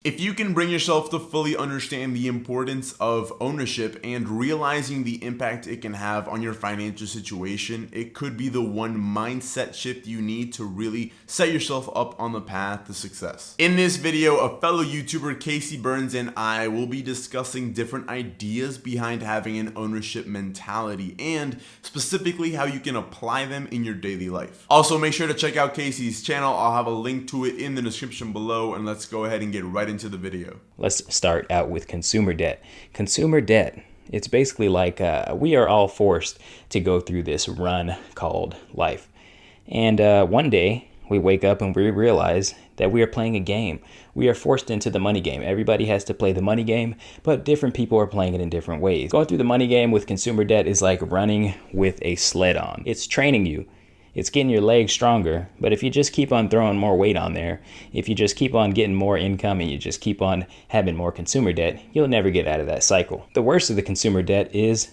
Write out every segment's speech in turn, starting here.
If you can bring yourself to fully understand the importance of ownership and realizing the impact it can have on your financial situation, it could be the one mindset shift you need to really set yourself up on the path to success. In this video, a fellow YouTuber, Casey Burns, and I will be discussing different ideas behind having an ownership mentality and specifically how you can apply them in your daily life. Also, make sure to check out Casey's channel. I'll have a link to it in the description below, and let's go ahead and get right into the video. Let's start out with consumer debt. Consumer debt, it's basically like we are all forced to go through this run called life. And one day we wake up and we realize that we are playing a game. We are forced into the money game. Everybody has to play the money game, but different people are playing it in different ways. Going through the money game with consumer debt is like running with a sled on. It's training you. It's getting your legs stronger, but if you just keep on throwing more weight on there, if you just keep on getting more income and you just keep on having more consumer debt, you'll never get out of that cycle. The worst of the consumer debt is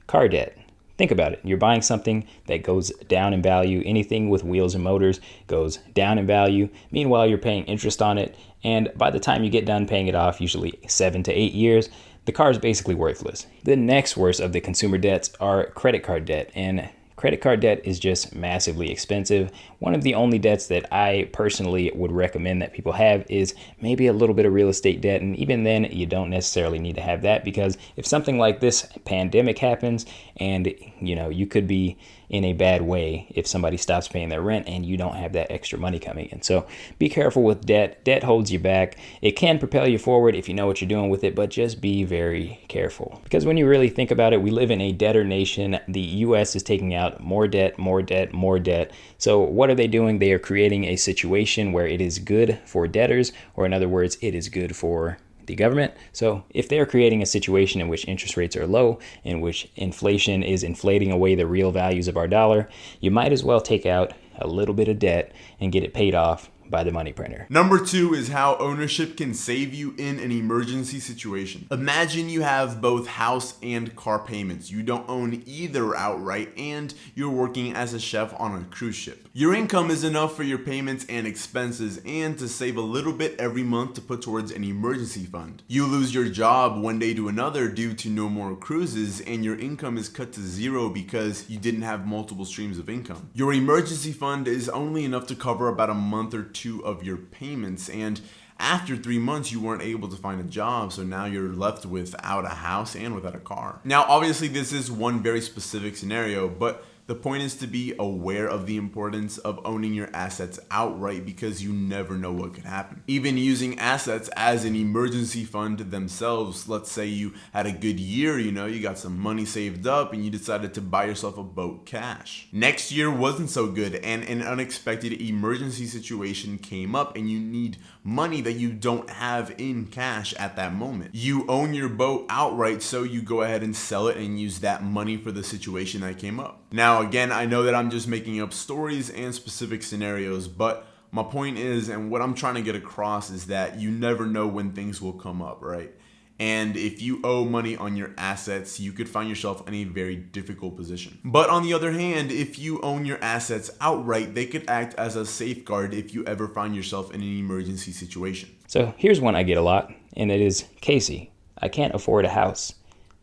car debt. Think about it. You're buying something that goes down in value. Anything with wheels and motors goes down in value. Meanwhile, you're paying interest on it, and by the time you get done paying it off, usually 7 to 8 years, the car is basically worthless. The next worst of the consumer debts are credit card debt, and credit card debt is just massively expensive. One of the only debts that I personally would recommend that people have is maybe a little bit of real estate debt. And even then, you don't necessarily need to have that, because if something like this pandemic happens and you could be in a bad way if somebody stops paying their rent and you don't have that extra money coming in. So be careful with debt. Debt holds you back. It can propel you forward if you know what you're doing with it, but just be very careful. Because when you really think about it, we live in a debtor nation. The US is taking out more debt, more debt, more debt. So what are they doing? They are creating a situation where it is good for debtors, or in other words, it is good for the government. So if they're creating a situation in which interest rates are low, in which inflation is inflating away the real values of our dollar, you might as well take out a little bit of debt and get it paid off by the money printer. Number 2 is how ownership can save you in an emergency situation. Imagine you have both house and car payments. You don't own either outright, and you're working as a chef on a cruise ship. Your income is enough for your payments and expenses and to save a little bit every month to put towards an emergency fund. You lose your job one day to another due to no more cruises, and your income is cut to zero because you didn't have multiple streams of income. Your emergency fund is only enough to cover about a month or two of your payments, and after 3 months you weren't able to find a job, so now you're left without a house and without a car. Now obviously this is one very specific scenario, but the point is to be aware of the importance of owning your assets outright, because you never know what could happen. Even using assets as an emergency fund themselves, let's say you had a good year, you got some money saved up and you decided to buy yourself a boat cash. Next year wasn't so good and an unexpected emergency situation came up and you need money that you don't have in cash at that moment. You own your boat outright, so you go ahead and sell it and use that money for the situation that came up. Now, again, I know that I'm just making up stories and specific scenarios, but my point is, and what I'm trying to get across, is that you never know when things will come up, right? And if you owe money on your assets, you could find yourself in a very difficult position. But on the other hand, if you own your assets outright, they could act as a safeguard if you ever find yourself in an emergency situation. So here's one I get a lot, and it is, Casey, I can't afford a house.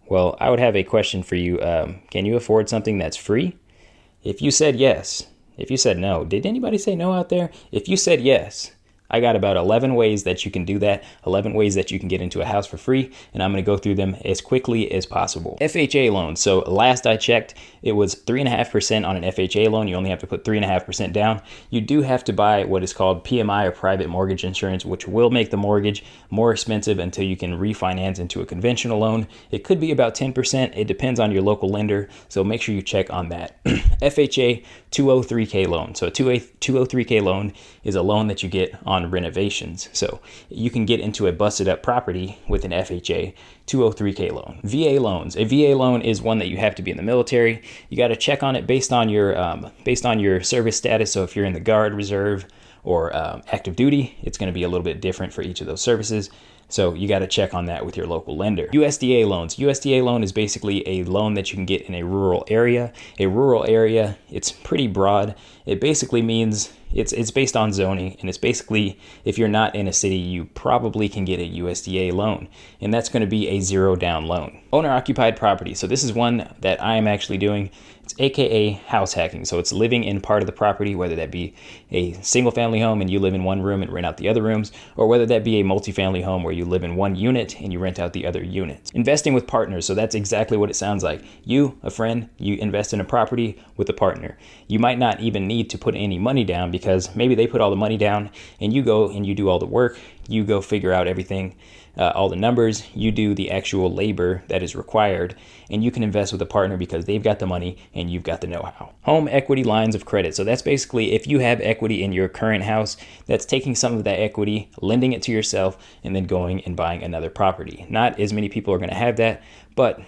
Well, I would have a question for you. Can you afford something that's free? If you said yes, if you said no, did anybody say no out there? If you said yes, I got about 11 ways that you can do that, 11 ways that you can get into a house for free, and I'm going to go through them as quickly as possible. FHA loans. So last I checked, it was 3.5% on an FHA loan. You only have to put 3.5% down. You do have to buy what is called PMI, or private mortgage insurance, which will make the mortgage more expensive until you can refinance into a conventional loan. It could be about 10%. It depends on your local lender, so make sure you check on that. FHA 203K loan. So a 203K loan is a loan that you get on renovations. So you can get into a busted up property with an FHA 203K loan. VA loans. A VA loan is one that you have to be in the military. You got to check on it based on your service status. So if you're in the Guard, Reserve, or active duty, it's going to be a little bit different for each of those services. So you got to check on that with your local lender. USDA loans. USDA loan is basically a loan that you can get in a rural area. A rural area, it's pretty broad. It basically means it's based on zoning, and it's basically, if you're not in a city, you probably can get a USDA loan, and that's going to be a zero down loan. Owner occupied property. So this is one that I am actually doing. It's AKA house hacking. So it's living in part of the property, whether that be a single family home and you live in one room and rent out the other rooms, or whether that be a multifamily home where you live in one unit and you rent out the other units. Investing with partners. So that's exactly what it sounds like. You, a friend, you invest in a property with a partner. You might not even need to put any money down, because maybe they put all the money down and you go and you do all the work. You go figure out everything, all the numbers, you do the actual labor that is required, and you can invest with a partner because they've got the money and you've got the know-how. Home equity lines of credit. So that's basically, if you have equity in your current house, that's taking some of that equity, lending it to yourself, and then going and buying another property. Not as many people are going to have that, but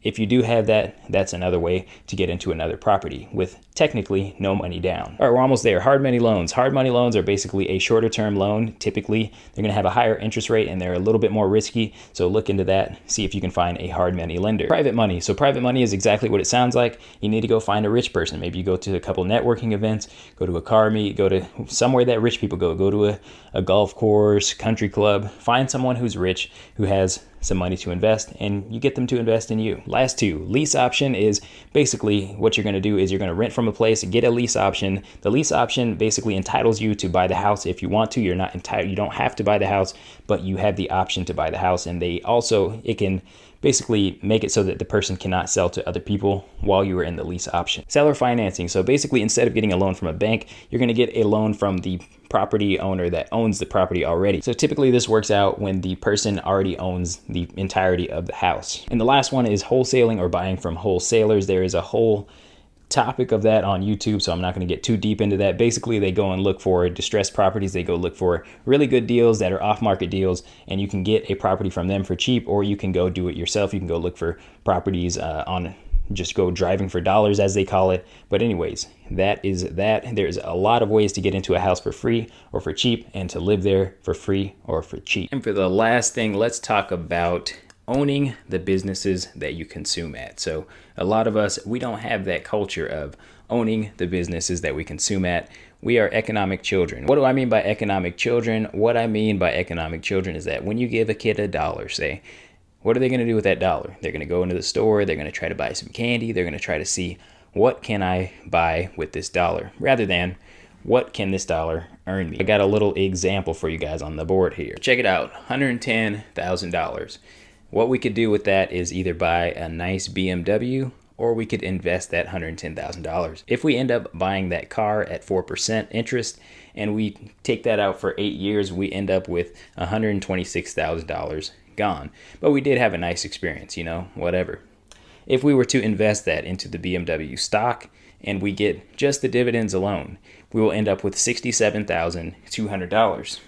if you do have that, that's another way to get into another property with technically no money down. All right, we're almost there. Hard money loans. Hard money loans are basically a shorter term loan. Typically, they're going to have a higher interest rate and they're a little bit more risky. So look into that. See if you can find a hard money lender. Private money. So private money is exactly what it sounds like. You need to go find a rich person. Maybe you go to a couple networking events, go to a car meet, go to somewhere that rich people go. Go to a golf course, country club. Find someone who's rich, who has some money to invest, and you get them to invest in you. Last two, lease option is basically what you're going to do is you're going to rent from a place, get a lease option. The lease option basically entitles you to buy the house if you want to. You're not entitled, you don't have to buy the house, but you have the option to buy the house. And it can basically make it so that the person cannot sell to other people while you are in the lease option. Seller financing. So basically, instead of getting a loan from a bank, you're going to get a loan from the property owner that owns the property already. So typically this works out when the person already owns the entirety of the house. And the last one is wholesaling or buying from wholesalers. There is a whole topic of that on YouTube, so I'm not going to get too deep into that. Basically, they go and look for distressed properties. They go look for really good deals that are off-market deals, and you can get a property from them for cheap, or you can go do it yourself. You can go look for properties just go driving for dollars, as they call it. But anyways, that is that. There's a lot of ways to get into a house for free or for cheap, and to live there for free or for cheap. And for the last thing, let's talk about owning the businesses that you consume at. So a lot of us, we don't have that culture of owning the businesses that we consume at. We are economic children. What do I mean by economic children? What I mean by economic children is that when you give a kid $1, say, what are they going to do with that $1? They're going to go into the store. They're going to try to buy some candy. They're going to try to see, what can I buy with this $1? Rather than, what can this $1 earn me? I got a little example for you guys on the board here. Check it out, $110,000. What we could do with that is either buy a nice BMW, or we could invest that $110,000. If we end up buying that car at 4% interest and we take that out for 8 years, we end up with $126,000 gone. But we did have a nice experience, whatever. If we were to invest that into the BMW stock and we get just the dividends alone, we will end up with $67,200.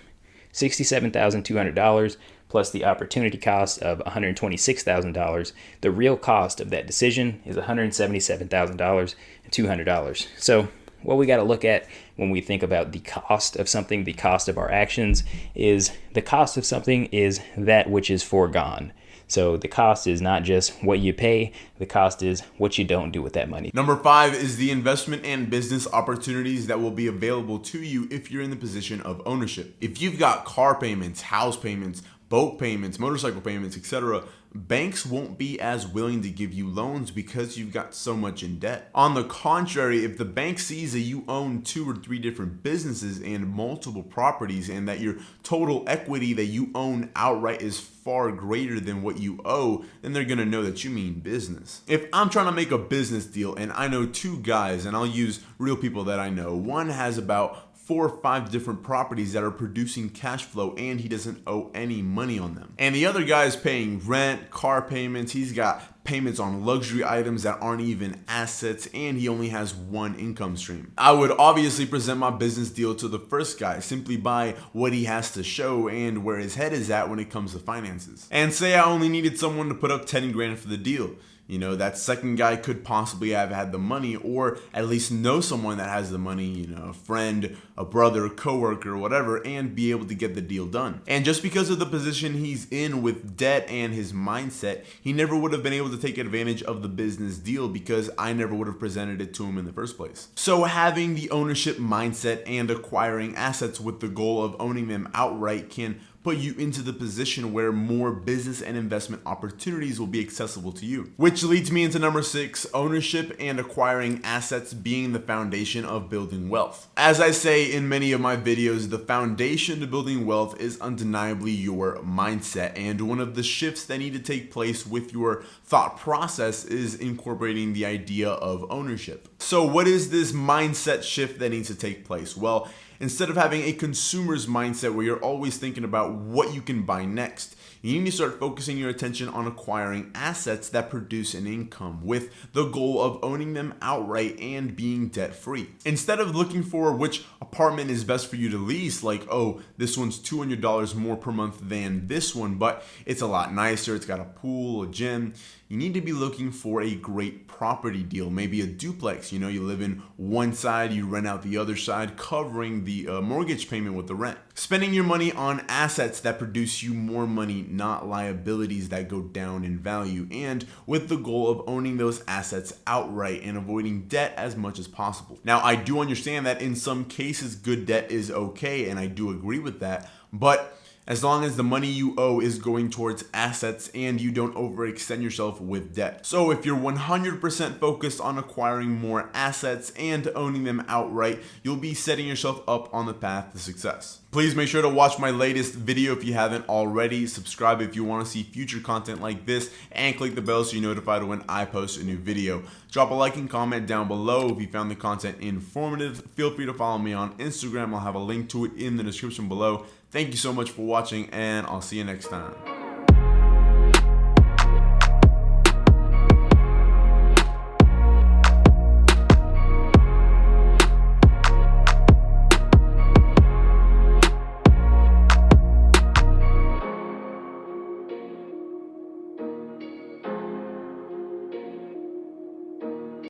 $67,200 plus the opportunity cost of $126,000. The real cost of that decision is $177,200. So what we got to look at when we think about the cost of something, the cost of our actions, is the cost of something is that which is foregone. So the cost is not just what you pay, the cost is what you don't do with that money. Number 5 is the investment and business opportunities that will be available to you if you're in the position of ownership. If you've got car payments, house payments, boat payments, motorcycle payments, etc., banks won't be as willing to give you loans because you've got so much in debt. On the contrary, if the bank sees that you own 2 or 3 different businesses and multiple properties, and that your total equity that you own outright is far greater than what you owe, then they're gonna know that you mean business. If I'm trying to make a business deal and I know 2 guys, and I'll use real people that I know, one has about 4 or 5 different properties that are producing cash flow and he doesn't owe any money on them. And the other guy is paying rent, car payments, he's got payments on luxury items that aren't even assets, and he only has 1 income stream. I would obviously present my business deal to the first guy simply by what he has to show and where his head is at when it comes to finances. And say I only needed someone to put up 10 grand for the deal. That second guy could possibly have had the money, or at least know someone that has the money, a friend, a brother, a coworker, whatever, and be able to get the deal done. And just because of the position he's in with debt and his mindset, he never would have been able able to take advantage of the business deal because I never would have presented it to him in the first place. So having the ownership mindset and acquiring assets with the goal of owning them outright can put you into the position where more business and investment opportunities will be accessible to you. Which leads me into number 6, ownership and acquiring assets being the foundation of building wealth. As I say in many of my videos, the foundation to building wealth is undeniably your mindset, and one of the shifts that need to take place with your thought process is incorporating the idea of ownership. So what is this mindset shift that needs to take place? Well, instead of having a consumer's mindset where you're always thinking about what you can buy next, you need to start focusing your attention on acquiring assets that produce an income with the goal of owning them outright and being debt free. Instead of looking for which apartment is best for you to lease, like, oh, this one's $200 more per month than this one, but it's a lot nicer, it's got a pool, a gym, you need to be looking for a great property deal, maybe a duplex. You live in one side, you rent out the other side, covering the mortgage payment with the rent. Spending your money on assets that produce you more money, not liabilities that go down in value, and with the goal of owning those assets outright and avoiding debt as much as possible. Now, I do understand that in some cases, good debt is okay, and I do agree with that, but as long as the money you owe is going towards assets and you don't overextend yourself with debt. So if you're 100% focused on acquiring more assets and owning them outright, you'll be setting yourself up on the path to success. Please make sure to watch my latest video if you haven't already. Subscribe if you want to see future content like this, and click the bell so you're notified when I post a new video. Drop a like and comment down below if you found the content informative. Feel free to follow me on Instagram. I'll have a link to it in the description below. Thank you so much for watching, and I'll see you next time.